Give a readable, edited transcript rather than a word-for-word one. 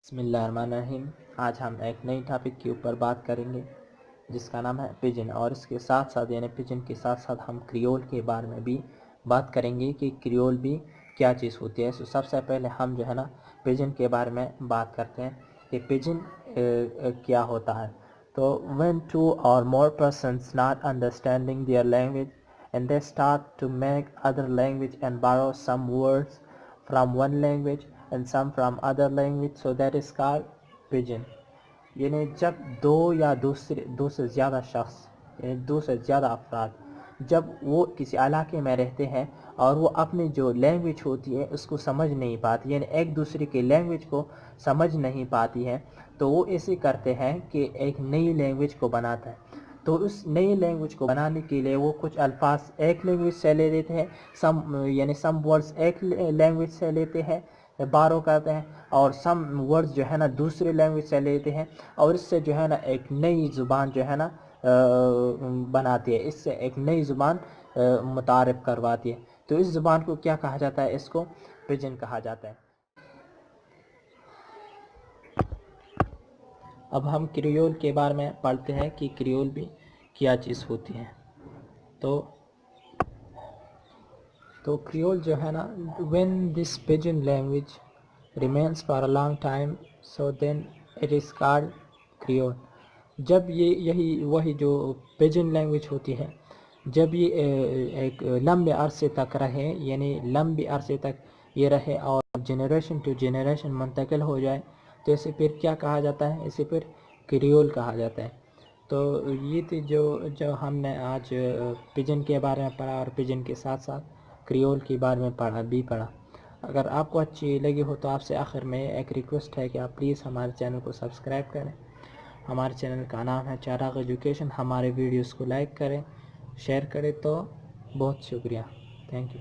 बिस्मिल्लाहिर्रहमानिर्रहीम। आज हम एक नई टॉपिक के ऊपर बात करेंगे जिसका नाम है पिजन, और इसके साथ साथ यानी पिजन के साथ साथ हम क्रियोल के बारे में भी बात करेंगे कि क्रियोल भी क्या चीज़ होती है। तो सबसे पहले हम जो है ना पिजन के बारे में बात करते हैं कि पिजन क्या होता है। तो when two or more persons not understanding their language and they start to make other language and borrow some words from one language and some from other language, so that is called pigeon। यानी जब दो से ज़्यादा शख्स यानी दो से ज़्यादा अफराद जब वो किसी इलाके में रहते हैं और वो अपनी जो लैंग्वेज होती है उसको समझ नहीं पाती, यानी एक दूसरे के लैंग्वेज को समझ नहीं पाती है, तो वो ऐसे करते हैं कि एक नई लैंग्वेज को बनाता है। तो उस नई लैंग्वेज को बनाने के लिए वो कुछ अल्फाज एक लैंग्वेज से ले लेते हैं, सम वर्ड्स एक लैंग्वेज से लेते हैं, बारो करते हैं, और सम वर्ड्स जो है ना दूसरे लैंग्वेज से लेते हैं, और इससे जो है ना एक नई ज़ुबान जो है ना बनाती है, इससे एक नई ज़ुबान मुतारिफ करवाती है। तो इस ज़ुबान को क्या कहा जाता है? इसको पिजन कहा जाता है। अब हम क्रियोल के बारे में पढ़ते हैं कि क्रियोल भी क्या चीज़ होती है। तो क्रियोल जो है ना, when this pidgin language remains for a long time, so then it is called creole. जब वही जो पिजन लैंग्वेज होती है, जब ये एक लंबे अरसे तक रहे, यानी लंबे अरसे तक ये रहे और जनरेशन टू जनरेशन मुंतकिल हो जाए, तो इसे फिर क्या कहा जाता है? इसे फिर क्रियोल कहा जाता है। तो ये थी जो हमने आज पिजन के बारे में पढ़ा, और पिजन के साथ साथ क्रियोल के बारे में पढ़ा। अगर आपको अच्छी लगी हो तो आपसे आखिर में एक रिक्वेस्ट है कि आप प्लीज़ हमारे चैनल को सब्सक्राइब करें। हमारे चैनल का नाम है चाराग एजुकेशन। हमारे वीडियोस को लाइक करें, शेयर करें। तो बहुत शुक्रिया, थैंक यू।